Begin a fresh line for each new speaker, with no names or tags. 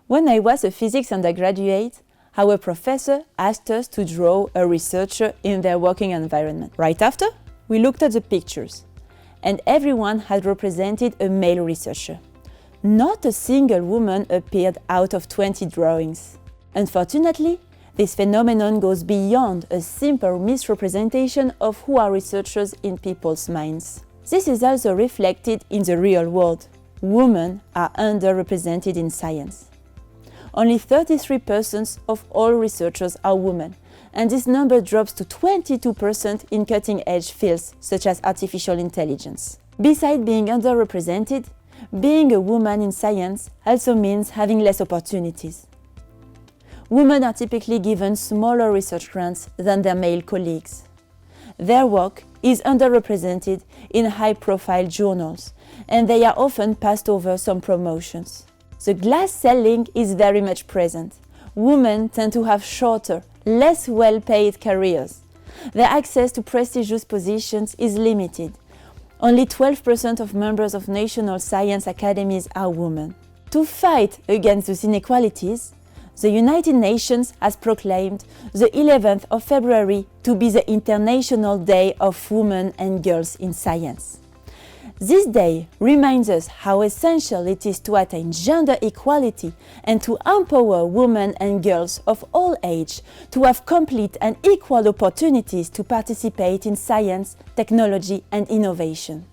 When I was a physics undergraduate, our professor asked us to draw a researcher in their working environment. Right after, we looked at the pictures, and everyone had represented a male researcher. Not a single woman appeared out of 20 drawings. Unfortunately, this phenomenon goes beyond a simple misrepresentation of who are researchers in people's minds. This is also reflected in the real world. Women are underrepresented in science. Only 33% of all researchers are women, and this number drops to 22% in cutting-edge fields such as artificial intelligence. Besides being underrepresented, being a woman in science also means having less opportunities. Women are typically given smaller research grants than their male colleagues. Their work is underrepresented in high-profile journals, and they are often passed over some promotions. The glass ceiling is very much present. Women tend to have shorter, less well-paid careers. Their access to prestigious positions is limited. Only 12% of members of national science academies are women. To fight against these inequalities, the United Nations has proclaimed the 11th of February to be the International Day of Women and Girls in Science. This day reminds us how essential it is to attain gender equality and to empower women and girls of all ages to have complete and equal opportunities to participate in science, technology and innovation.